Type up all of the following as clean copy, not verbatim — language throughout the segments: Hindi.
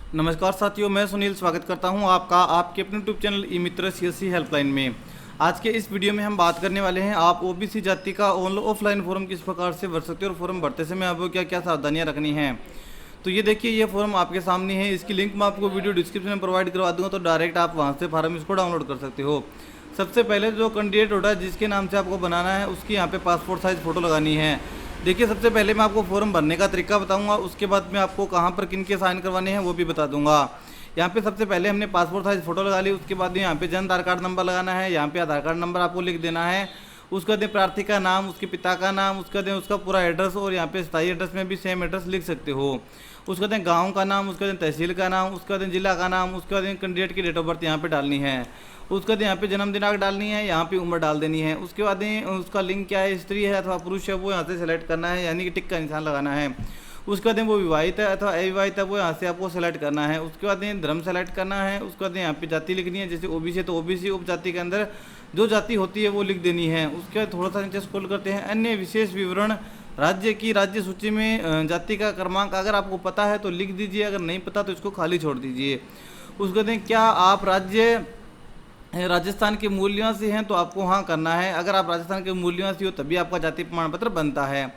नमस्कार साथियों, मैं सुनील स्वागत करता हूं आपका आपके अपने यूट्यूब चैनल ई मित्र सीएससी हेल्पलाइन में। आज के इस वीडियो में हम बात करने वाले हैं आप ओबीसी जाति का ऑफलाइन फॉर्म किस प्रकार से भर सकते हो और फॉर्म भरते समय आपको क्या क्या सावधानियां रखनी हैं। तो ये देखिए, ये फॉर्म आपके सामने है। इसकी लिंक मैं आपको वीडियो डिस्क्रिप्शन में प्रोवाइड करवा दूंगा, तो डायरेक्ट आप वहाँ से फॉर्म इसको डाउनलोड कर सकते हो। सबसे पहले जो कैंडिडेट होता है जिसके नाम से आपको बनाना है, उसकी यहाँ पे पासपोर्ट साइज़ फ़ोटो लगानी है। देखिए, सबसे पहले मैं आपको फॉर्म भरने का तरीका बताऊंगा, उसके बाद मैं आपको कहाँ पर किन के साइन करवाने हैं वो भी बता दूंगा। यहाँ पे सबसे पहले हमने पासपोर्ट साइज फोटो लगा ली, उसके बाद यहाँ पे जन आधार कार्ड नंबर लगाना है। यहाँ पे आधार कार्ड नंबर आपको लिख देना है। उसका दें प्रार्थी का नाम, उसके पिता का नाम, उसका दें उसका पूरा एड्रेस, और यहाँ पे स्थायी एड्रेस में भी सेम एड्रेस लिख सकते हो। उसका दें गांव का नाम, उसका दें तहसील का नाम, उसका दें जिला का नाम, उसका दें कैंडिडेट की डेट ऑफ बर्थ यहाँ पे डालनी है। उसका दें यहाँ पे जन्म दिनांक डालनी है, यहाँ पे उम्र डाल देनी है। उसके बाद उसका लिंग क्या है, स्त्री है अथवा पुरुष है, वो यहाँ से सेलेक्ट करना है, यानी कि टिक का निशान लगाना है। उसके बाद वो विवाहित है अथवा अविवाहित है, वो यहाँ से आपको सेलेक्ट करना है। उसके बाद धर्म सेलेक्ट करना है। उसके बाद यहाँ पे जाति लिखनी है, जैसे ओबीसी है तो ओबीसी, उपजाति के अंदर जो जाति होती है वो लिख देनी है। उसके बाद थोड़ा सा नीचे स्क्रॉल करते हैं, अन्य विशेष विवरण, राज्य की राज्य सूची में जाति का क्रमांक अगर आपको पता है तो लिख दीजिए, अगर नहीं पता तो इसको खाली छोड़ दीजिए। उसके बाद क्या आप राजस्थान के मूल निवासी हैं तो आपको हाँ करना है, अगर आप राजस्थान के मूल निवासी हो तभी आपका जाति प्रमाण पत्र बनता है।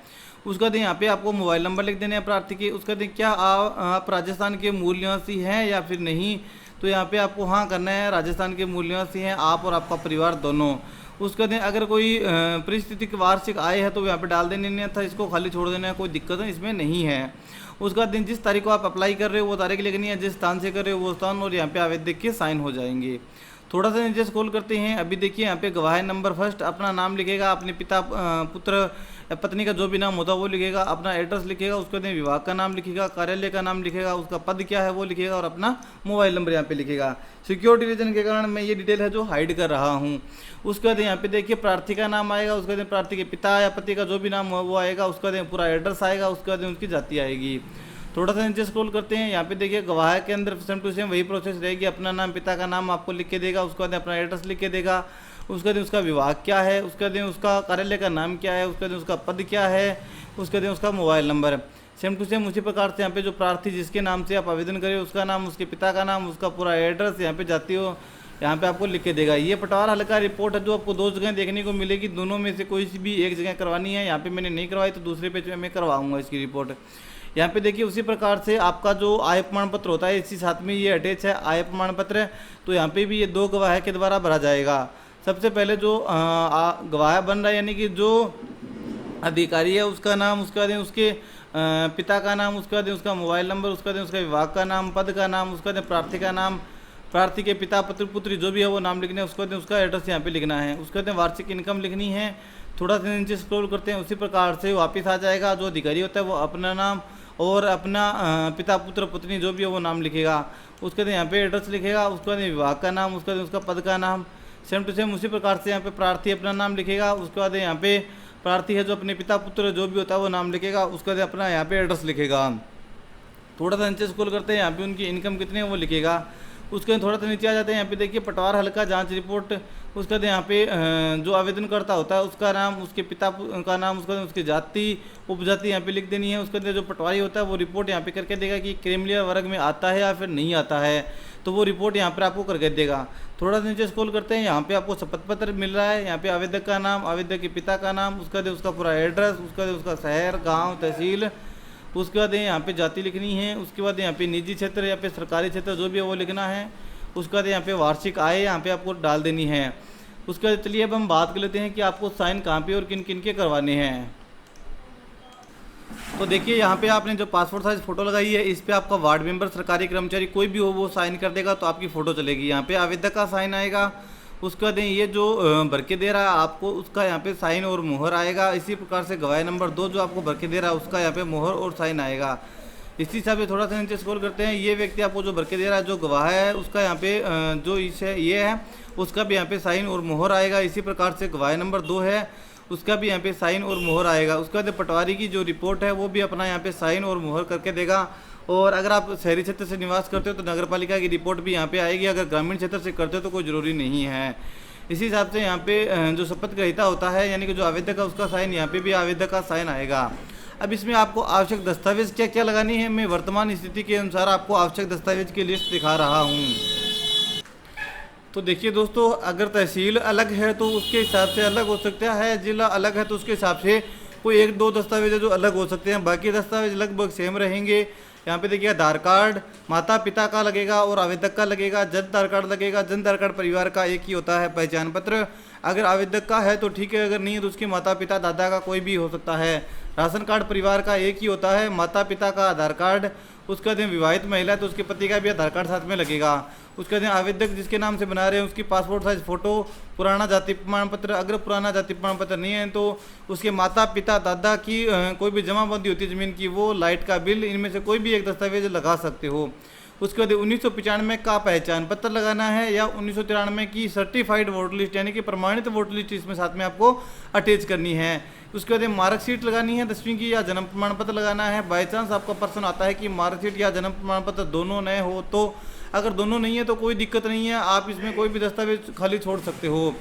उसका दिन यहाँ पे आपको मोबाइल नंबर लिख देने हैं प्रार्थी के। उसका दिन क्या आप राजस्थान के मूल निवासी हैं या फिर नहीं, तो यहाँ पे आपको हाँ करना है, राजस्थान के मूल निवासी हैं आप और आपका परिवार दोनों। उसका दिन अगर कोई परिस्थितिक वार्षिक आय है तो यहाँ पे डाल देने नहीं था, इसको खाली छोड़ देना है, कोई दिक्कत इसमें नहीं है। उसका दिन जिस तारीख को आप अप्लाई कर रहे हो वो तारीख लिखनी है, जिस स्थान से कर रहे हो वो स्थान, और यहाँ पे आवेदक के साइन हो जाएंगे। थोड़ा सा नीचे स्क्रॉल करते हैं। अभी देखिए यहाँ पे गवाह नंबर फर्स्ट अपना नाम लिखेगा, अपने पिता पुत्र पत्नी का जो भी नाम होता है वो लिखेगा, अपना एड्रेस लिखेगा, उसके बाद विभाग का नाम लिखेगा, कार्यालय का नाम लिखेगा, उसका पद क्या है वो लिखेगा, और अपना मोबाइल नंबर यहाँ पे लिखेगा। सिक्योरिटी रीजन के कारण मैं ये डिटेल है जो हाइड कर रहा हूँ। उसके बाद यहाँ पे देखिए प्रार्थी का नाम आएगा, उसके बाद प्रार्थी के पिता या पति का जो भी नाम हो वो आएगा, उसका बाद पूरा एड्रेस आएगा, उसके बाद उनकी जाति आएगी। थोड़ा सा नीचे स्क्रॉल करते हैं। यहाँ पे देखिए गवाह के अंदर सेम टू सेम वही प्रोसेस रहेगी, अपना नाम पिता का नाम आपको लिख के देगा, उसके बाद अपना एड्रेस लिख के देगा, उसके दिन उसका विभाग क्या है, उसके दिन उसका कार्यालय का नाम क्या है, उसके दिन उसका पद क्या है, उसके दिन उसका mobile number. Same to same उसी प्रकार से यहाँ पे जो प्रार्थी जिसके नाम से आप आवेदन करें उसका नाम, उसके पिता का नाम, उसका पूरा एड्रेस यहाँ पे जाती हो यहाँ पे आपको लिख के देगा। ये पटवार हल्का रिपोर्ट है जो आपको दो जगह देखने को मिलेगी, दोनों में से कोई सी भी एक जगह करवानी है। यहाँ पे मैंने नहीं करवाई तो दूसरे पेज में मैं करवाऊंगा इसकी रिपोर्ट। यहाँ पे देखिए उसी प्रकार से आपका जो आय प्रमाण पत्र होता है इसी साथ में ये अटैच है आय प्रमाण पत्र, तो यहाँ पे भी ये दो गवाह के द्वारा भरा जाएगा। सबसे पहले जो गवाह बन रहा है यानी कि जो अधिकारी है उसका नाम, उसका दिन उसके पिता का नाम, उसका दिन उसका मोबाइल नंबर, उसका दिन उसका विभाग का नाम, पद का नाम, उसका दिन प्रार्थी का नाम, प्रार्थी के पिता पुत्र पुत्री जो भी है वो नाम लिखना है, उसका दिन उसका एड्रेस यहाँ पे लिखना है, उसका दिन वार्षिक इनकम लिखनी है। थोड़ा सा नीचे स्क्रॉल करते हैं, उसी प्रकार से वापस आ जाएगा। जो अधिकारी होता है वो अपना नाम और अपना पिता पुत्र पत्नी जो भी है वो नाम लिखेगा, उसके दिन यहाँ पे एड्रेस लिखेगा, उसका दिन विभाग का नाम, उसका दिन उसका पद का नाम। सेम टू सेम उसी प्रकार से यहाँ पे प्रार्थी अपना नाम लिखेगा, उसके बाद यहाँ पे प्रार्थी है जो अपने पिता पुत्र जो भी होता है वो नाम लिखेगा, उसका दिन अपना यहाँ पे एड्रेस लिखेगा। थोड़ा सा नीचे स्क्रॉल करते हैं, यहाँ पे उनकी इनकम कितनी है वो लिखेगा। उसके थोड़ा सा नीचे आ जाते हैं, यहाँ पे देखिए पटवार हल्का जांच रिपोर्ट, उसका यहाँ पे जो आवेदन करता होता है उसका नाम, उसके पिता का नाम, उसका उसकी जाति उपजाति यहाँ पे लिख देनी है। उसके अंदर जो पटवारी होता है वो रिपोर्ट यहाँ पे करके देगा कि क्रीमिलियर वर्ग में आता है या फिर नहीं आता है, तो वो रिपोर्ट यहाँ पर आपको करके देगा। थोड़ा सा नीचे स्क्रॉल करते हैं, यहाँ पे आपको शपथ पत्र मिल रहा है। यहाँ पे आवेदक का नाम, आवेदक के पिता का नाम, उसका दे उसका पूरा एड्रेस, उसका दे उसका शहर गाँव तहसील, उसके बाद यहाँ पे जाति लिखनी है। उसके बाद यहाँ पे निजी क्षेत्र या पे सरकारी क्षेत्र जो भी है वो लिखना है। उसके बाद यहाँ पे वार्षिक आय यहाँ पे आपको डाल देनी है। उसके बाद चलिए अब हम बात कर लेते हैं कि आपको साइन कहाँ पे और किन किन के करवाने हैं। तो देखिए यहाँ पे आपने जो पासपोर्ट साइज फोटो लगाई है इस पे आपका वार्ड मेंबर, सरकारी कर्मचारी कोई भी हो वो साइन कर देगा तो आपकी फ़ोटो चलेगी। यहाँ पे आवेदक का साइन आएगा, उसके बाद ये जो भर के दे रहा है आपको उसका यहाँ पे साइन और मुहर आएगा। इसी प्रकार से गवाह नंबर 2 जो आपको भर के दे रहा है उसका यहाँ पे मुहर और साइन आएगा। इसी हिसाब से थोड़ा सा नीचे स्क्रॉल करते हैं, ये व्यक्ति आपको जो भर के दे रहा है जो गवाह है उसका यहाँ पे जो ये है उसका भी यहाँ पे साइन और मुहर आएगा। इसी प्रकार से गवाह नंबर 2 है उसका भी यहाँ पे साइन और मुहर आएगा। उसके बाद पटवारी की जो रिपोर्ट है वो भी अपना यहाँ पे साइन और मुहर करके देगा। और अगर आप शहरी क्षेत्र से निवास करते हो तो नगर पालिका की रिपोर्ट भी यहाँ पे आएगी, अगर ग्रामीण क्षेत्र से करते हो तो कोई ज़रूरी नहीं है। इसी हिसाब से यहाँ पे जो शपथ ग्रहीता होता है यानी कि जो आवेदक है उसका साइन, यहाँ पे भी आवेदक का साइन आएगा। अब इसमें आपको आवश्यक दस्तावेज़ क्या क्या लगानी है, मैं वर्तमान स्थिति के अनुसार आपको आवश्यक दस्तावेज की लिस्ट दिखा रहा हूँ। तो देखिए दोस्तों, अगर तहसील अलग है तो उसके हिसाब से अलग हो सकता है, जिला अलग है तो उसके हिसाब से कोई एक दो दस्तावेज जो अलग हो सकते हैं, बाकी दस्तावेज लगभग सेम रहेंगे। यहाँ पे देखिए आधार कार्ड माता पिता का लगेगा और आवेदक का लगेगा, जन आधार कार्ड लगेगा, जन आधार कार्ड परिवार का एक ही होता है। पहचान पत्र अगर आवेदक का है तो ठीक है, अगर नहीं है तो उसके माता पिता दादा का कोई भी हो सकता है। राशन कार्ड परिवार का एक ही होता है, माता पिता का आधार कार्ड। उसके बाद विवाहित महिला है तो उसके पति का भी आधार कार्ड साथ में लगेगा। उसके बाद आवेदक जिसके नाम से बना रहे हैं उसकी पासपोर्ट साइज फ़ोटो, पुराना जाति प्रमाण पत्र, अगर पुराना जाति प्रमाण पत्र नहीं है तो उसके माता पिता दादा की कोई भी जमाबंदी होती है ज़मीन की, वो, लाइट का बिल, इनमें से कोई भी एक दस्तावेज लगा सकते हो। उसके बाद 1995 का पहचान पत्र लगाना है या 1993 की सर्टिफाइड वोटर लिस्ट यानी कि प्रमाणित वोटर लिस्ट इसमें साथ में आपको अटैच करनी है। उसके बाद मार्कशीट लगानी है 10वीं की, या जन्म प्रमाण पत्र लगाना है। बाई चांस आपका प्रश्न आता है कि मार्कशीट या जन्म प्रमाण पत्र दोनों नए हो, तो अगर दोनों नहीं है तो कोई दिक्कत नहीं है, आप इसमें कोई भी दस्तावेज खाली छोड़ सकते हो।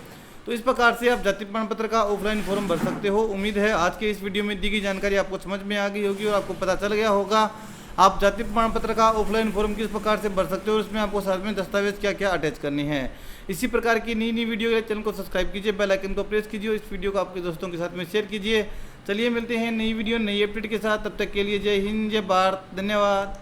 तो इस प्रकार से आप जाति प्रमाण पत्र का ऑफलाइन फॉर्म भर सकते हो। उम्मीद है आज के इस वीडियो में दी गई जानकारी आपको समझ में आ गई होगी और आपको पता चल गया होगा आप जाति प्रमाण पत्र का ऑफलाइन फॉर्म किस प्रकार से भर सकते हो और इसमें आपको साथ में दस्तावेज क्या क्या अटैच करनी है। इसी प्रकार की नई नई वीडियो के लिए चैनल को सब्सक्राइब कीजिए, बेल आइकन को प्रेस कीजिए और इस वीडियो को आपके दोस्तों के साथ में शेयर कीजिए। चलिए मिलते हैं नई वीडियो नई अपडेट के साथ, तब तक के लिए जय हिंद, जय भारत, धन्यवाद।